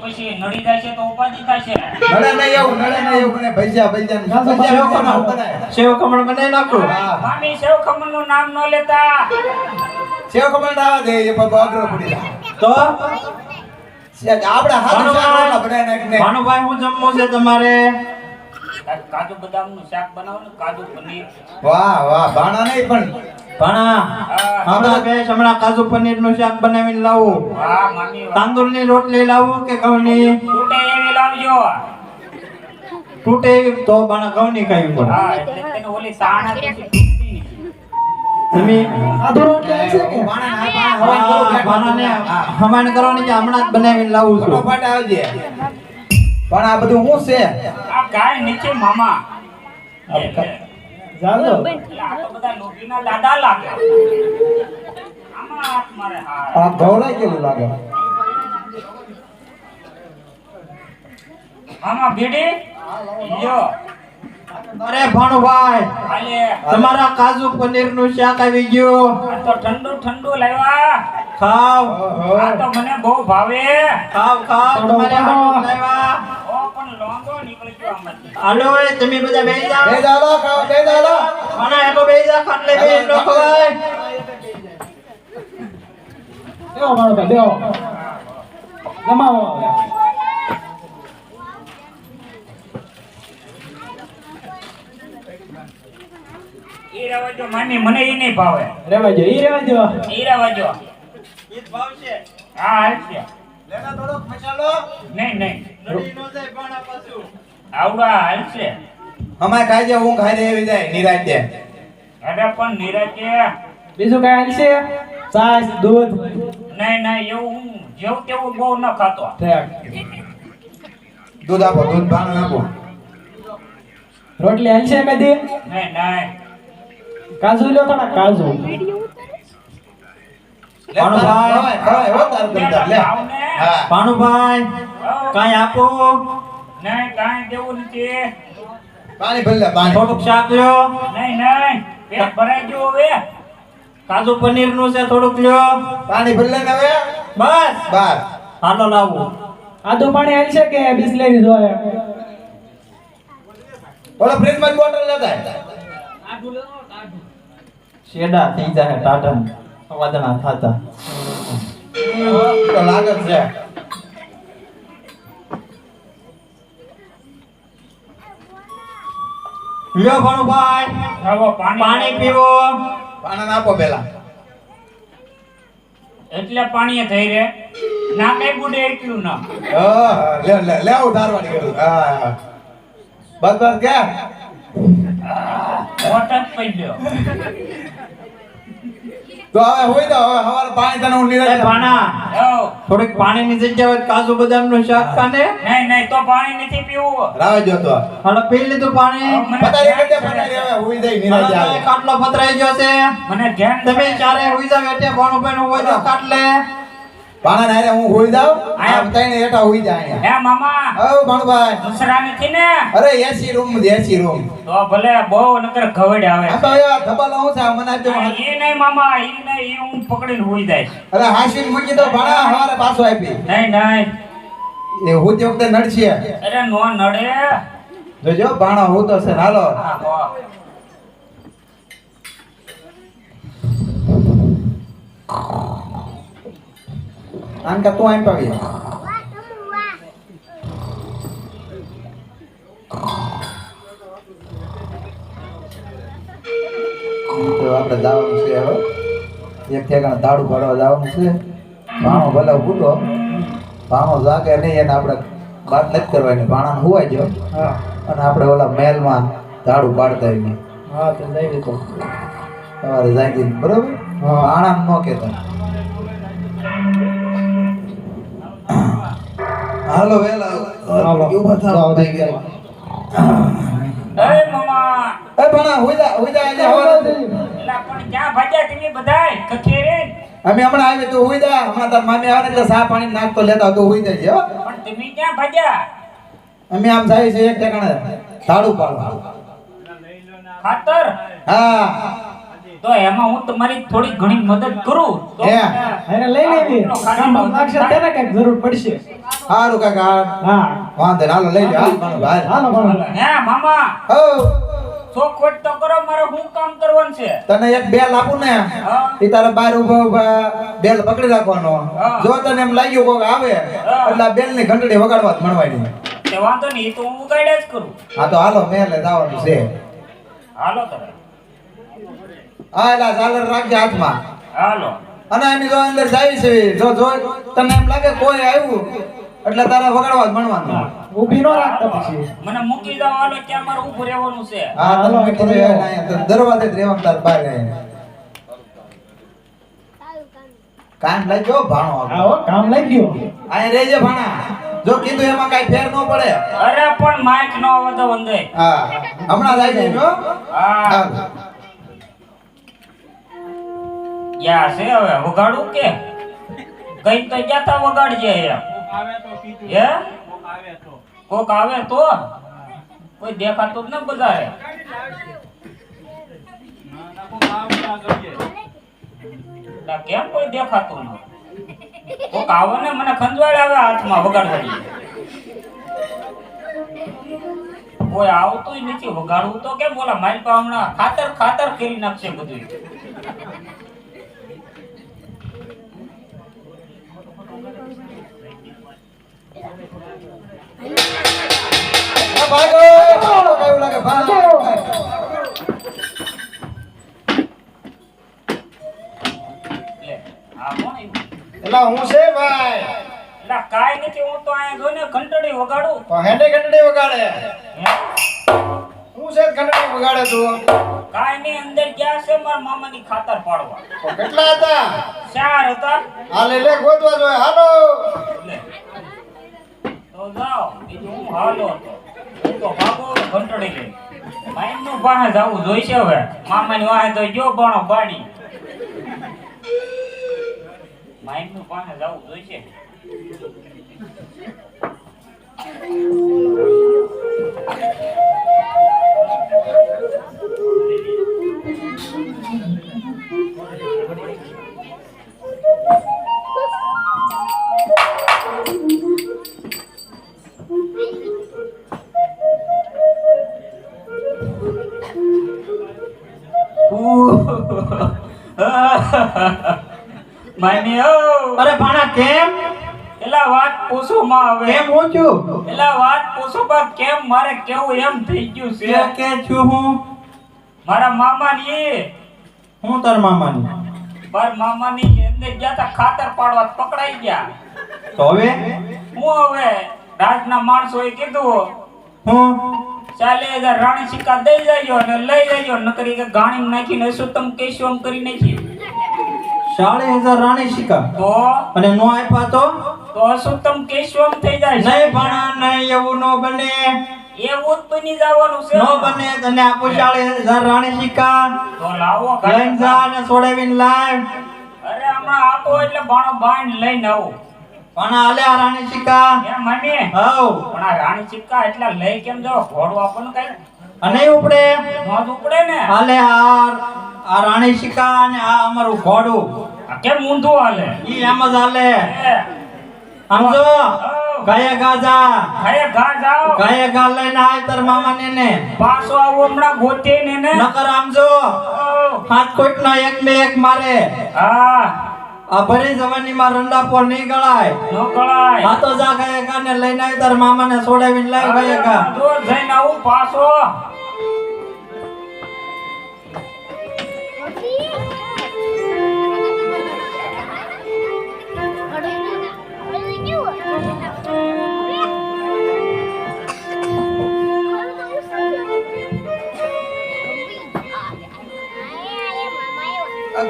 પછી નડી જાય છે તો ઉપાધિ થશે. નડે નહીં એવું મને ભજીયા સેવ ખમણ બનાવી નાખો. મામી સેવ ખમણ નું નામ ન લેતા. સેવ ખમણ આવા દે એ બાબા અઘરો પડી જાય. તો આપણે હાથ શાક બનાવી નાખીને ભાનુભાઈ હું જમવું છે તમારે? કાજુ બદામ નું શાક બનાવો ને, કાજુ પનીર. વાહ ભાણા નહીં પણ ભાણા હમણાં બે હમણાં કાજુ પનીર નું શાક બનાવીને લાવું. વાહ મામી વાહ. તાંદુળની રોટલી લાવું કે ઘઉંની? તૂટે એવી લાવજો. તૂટે તો ભાણા ઘઉંની ખાવી પડે. હા એટલે તેને ઓલી સાણા તૂટતી તમે આધો રોટલી છે કે ભાણાને હમાણ કરવાની છે, હમણાં જ બનાવીને લાવું છું. ફટાફટ આવજે. પણ આ બધું શું છે? આ ગાય નીચે મામા. ચાલો આ તો બધા લોભીના દાદા લાગે. આમાં હાથ મારે હા. આ ગૌરાઈ કેવું લાગે? મામા ભીડી લ્યો. અરે ભાણુભાઈ, હાલે તમારા કાજુ પનીર નું શાક આવી ગયું. આ તો ઠંડુ ઠંડુ લાવ્યા. ખાવ આ તો મને બહુ ભાવે. ખાવ તમારે હાટું લાવ્યા. ઓ પણ લોંગો નીકળી ગયો આમાંથી. હાલો એ તમે બધા બેસી જાઓ. બે દાલો ખાઓ, બે દાલો. ભાણા એકો બેસી જા, ખાટલે બેસી નો ખવાય. બેહો મારો ભાઈ બેહો જમાવો ઈ રવાજો મામી, મને ઈ નહીં ભાવે. રેવા જો ઈ રેવા જો ઈ રવાજો. ઈ જ ભાવશે. હા હાલશે. લેના થોડોક મસાલો. નહીં નડી નો જાય ભાણા પાછું. આવડા હાલશે. અમાય ખાઈ જાય, હું ખાઈ એવી જાય નિરાંતે. અરે પણ નીરજે બીજું કઈ હાલશે છાશ દૂધ નહીં એવું હું જેવું તેવું બહુ ન ખાતો. ઠેક દૂધ આપો, દૂધ ભાણું આપો. રોટલી હાલશે મેદી નહીં કાજુ લ્યો થોડા કાજુ ખવાય, ખવાય, હો તારું ધંધા, લે. હા. ભાણુભાઈ કાંઈ આપો. નહીં કાંઈ દેવું નથી. પાણી ભરી લે, પાણી. થોડુંક શાક લ્યો. નહીં પેટ ભરાઈ ગયું હવે. કાજુ પનીર નું છે, થોડુંક લ્યો. પાણી ભરી લે ને હવે. બસ બાર. હાલો લાવું. આદુ પાણી હાલશે કે બિસ્લેરી જોઈએ ઓલો ફ્રીજમાં જ બોટલ લેતા આય. શેડા થઈ જાય ટાટા અવાજના થાતા. તો લાગે જ છે. લ્યો ભાણુભાઈ આવો પાણી પીવો. પાણી આપો પેલા. એટલે પાણી થઈ રે ના કઈ બુડે એટલું ના. હા, લે ઉધારવાની કરું. હા. બસ કે મોટ જ પડ્યો. તો હવે હોઈ દો, હવે હવારે પાણી તને હું એ નિરાંતે. ભાણા આવો. થોડીક પાણીની જગ્યાએ કાજુ બદામ નું શાક ખાને. નહીં તો પાણી નથી પીવું. રાહ જો તો. હાલો પી લીધું પાણી. મને પતારી ધ્યાન કરતે છે. પતારી હવે હોઈ જાય હાલો નિરાંતે તમે આવે. કાટલો પતરાઈ ગયો છે. મને ધ્યાન તમે છે. ચારે હોઈ જાવ એટલે ભાણુભાઈ નું હોય તો કાટલે. પાણા નારે હું હોઈ જાઉં. આ આયા. બતાઈને હેઠા હોઈ જાય અહીંયા. હે મામા ઓ ભાણુભાઈ. દુસરા નથી ને અરે એસી રૂમ જ એસી રૂમ. તો ભલે બહુ નકર ઘવડ આવે. આ તો એવા ધબાલા હું છે મને આપજો. એ નહીં મામા ઈ નહીં ઈ હું પકડીને હોઈ જાય. અરે હાસીને મૂકી દો ભાણા હવારે પાછો આપી. નહીં એ હું તે વખતે નડશે. અરે નો નડે. જોજો ભાણો હું તો છે હાલો. હા, હો. આનકા તું આઈ પાવી. તો આપણે જવાનું છે હવે. એક ઠેકાણે દાડું પાડવા જવાનું છે. ભાણો ભલે ભૂલો, ભાણો જાગે નહીં એને આપણે વાત નથી કરવાની. ભાણાને હુવાઈ ગયો હા અને આપણે ઓલા મહેલમાં દાડું પાડતા આવીએ. હા તો લઈ લીધો તમારે જાગી બરોબર. હા. ભાણાને ન કહેતા. હાલો વેલા હાલો. ઊભા થાવ થઈ ગયા. એ મામા એ ભણા હુઈ જા આજે હવારે. એલા પણ ક્યાં ભાગ્યા તમે બધાય કખેરે? અમે હમણાં આવી તો હુઈ જા. હમણાં તાર મામી આવે ને એટલે સા પાણી નાખતો લેતા તો હુઈ જાય હો. પણ તમે ક્યાં ભાગ્યા? અમે આમ જાય છે એક ઠેકાણે દાડું પાડવા. ખાતર હા તો એમાં હું તમારી થોડી ઘણી મદદ કરું તો હે. એને લઈ લેવી કામ લાગશે તેને કઈક જરૂર પડશે સારું કાકા હા વાંધો નહીં, હાલો લઈ જાઓ ભાઈ. હાલો ભાણો હે મામા હો ચોખવટ તો કરો, મારે શું કામ કરવાનું છે? તને એક બેલ આપું ને હા. એ તારે બહાર ઉભા ઉભા બેલ પકડી રાખવાનો. હા. જો તને એમ લાગ્યું કોક આવે એટલે આ બેલ ની ઘંટડી વગાડવા જ મળવાની. તે વાંધો નહીં, એ તો હું ઉગાડ્યા જ કરું. હા તો હાલો મેલે જવાનું છે. હાલો તમે, હા એલા ઝાલર રાખજે હાથમાં. હાલો. અને એની જો અંદર જાય છે જો જો તને એમ લાગે કોઈ આવ્યું એટલે તારે વગાડવા જ મળવાનું. ઊભી નો રાખતા પછી મને મૂકી જાવ, હાલો, ત્યાં મારે ઊભું રહેવાનું છે. હા તને હાલો, મૂકી દે અહીંયા તો દરવાજે જ રહેવાનું તાર બહાર અહીંયા. કામ લાગ્યો ભાણો આપણો. આવો કામ લઈ ગયો અહીંયા રહેજે ભાણા. જો કીધું એમાં કાઈ ફેર ન પડે. અરે પણ માઇક નો વધો વંદે. હા હમણાં જ આવી જજો. હા. હા. યા છે હવે વગાડું કે કઈ તો જાતા વગાડજે એમ. હે કોક આવે તો કોઈ દેખાતું જ ન બજારે. ના, કેમ કોઈ દેખાતું ન? કોક આવે ને મને ખંજવાળ આવે હાથમાં વગાડવાની. કોઈ આવતું નથી, વગાડવું તો કેમ? બોલા મારી પાસે હમણાં ખાતર ખાતર કરી નાખશે બધું. આ ભાગો ભાગો કેવું લાગે ભાગો. લે, આ કોણ આવ્યું? એલા હું છે ભાઈ. એલા કાંઈ નથી, હું તો અહીંયા જોઈને ઘંટડી વગાડું. તો હેડે ઘંટડી વગાડે. હે? હું છે ઘંટડી વગાડે તું. કાંઈ નહીં, અંદર ગયા છે મારા મામાની ખાતર પાડવા. તો કેટલા હતા? 4 હતા. હાલે લે ગોતવા જોઈએ હાલો. લે. તો જાઓ, બીજું હું હાલો હતો. હું તો ભાગો ઘંટડી લઈ. માઈનું પાસે જાવું જોઈશે હવે. મામાની વાહે તો જો બાણો બાણી. માઈનું પાસે જાવું જોઈશે. માયની ઓ અરે ભાણા કેમ એલા વાત પૂછો માં હવે. કેમ હું છું એલા વાત પૂછો બા, કેમ મારે કેવું એમ થઈ ગયું છે. કે છું હું મારા મામાની હું તાર મામાની મારા મામાની અંદર ગયા તા ખાતર પાડવા, પકડાઈ ગયા. તો હવે હું હવે રાજના માણસોએ કીધું હું 40,000 રાણી સિક્કા દઈ જાયો અને લઈ જાયો, નકરી કે ગાણી નાખીને અશુતમ કેશવમ કરી નાખી. 40,000 રાણી સિક્કા તો અને નો આપ્યા તો અશુતમ કેશવમ થઈ જાય. નહીં ભાણા નહીં એવું નો બને એવું જ બની જવાનું છે. નો બને તને આપું 40,000 રાણી સિક્કા તો લાવો લઈને જા અને છોડાવીને લાવ અરે હમણાં આપો એટલે બાણો બાણ લઈને આવો. ભાણા હાલે આ રાણી સિક્કા એમ મને હવ પણ આ રાણી સિક્કા એટલા લઈ કેમ જાવ? ઘોડું આપણને કઈ અને ઉપડે નોંધ ઉપડે ને. હાલે આ રાણી સિક્કા અને આ અમારું ઘોડું આ કેમ ઊંધું હાલે? ઈ એમ જ હાલે એ, સમજો ગાય ગાજા ખાય ઘા જાઓ. ગાય ગા લઈને આય તાર મામાને ને પાછો આવો હમણાં ગોતે ને નકર આમજો હાથ કોઈકના એક ને એક મારે હા આ ભરી જવાનીમાં રંડાપો નહીં ગળાય નો કળાય. આ તો જા ગાય ગા ને લઈને આય તાર મામાને છોડાવીને લાવ ગાય ગા રોજ જઈને આવું પાછો.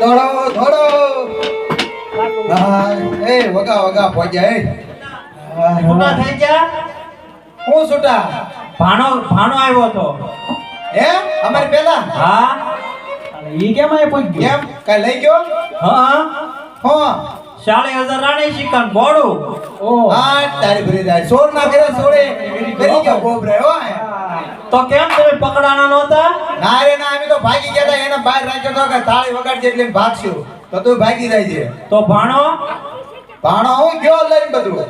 દોડો દોડો. હા એ વગા વગા પહોંચ્યા એ. છૂટા થઈ ગયા હું છૂટા ભાણો આવ્યો તો હે અમારી પેલા હા ઈ કેમ આય પૂછ ગયો કેમ કઈ લઈ ગયો? હા હો 40,000 રાણી સિક્કા બોડું ઓ હા તારી ભરી જાય સોર ના કરે સોરે કરી ગયો ગોબરે હો. તો કેમ તમે પકડાના નહોતા? ના રે ના, અમે તો ભાગી ગયા હતા, એને બહાર રાખ્યો તો કે તાળી વગાડજે એટલે ભાગશું, તો તું ભાગી જાય છે. તો ભાણો ભાણો હું ગયો લઈને બધું.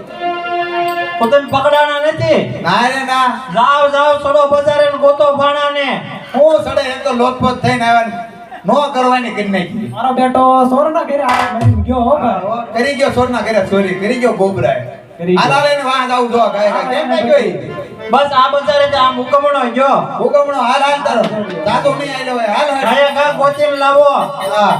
તો તમે પકડાના નથી? ના રે ના, જાઓ સડો બજારે ને ગોતો ભાણાને. હું સડે એમ તો લોટપોટ થઈને આવ્યા, નો કરવાની કરી નાખી. મારો બેટો સોરના ઘરે આ બની ગયો હો ભાઈ. કરી ગયો સોરના ઘરે ચોરી, કરી ગયો ગોબરાએ. કરી ગયો. આ લાલે ને વાહ જાવું જો કાય કેમ નહીં ગઈ. બસ આ બજારે જ આ મુકમણો ગયો. હુકમણો હાલ હાલ તારો જાતો નહીં આયલો હોય, હાલ હાલ. આયા ગા ગોતીને લાવો. હા.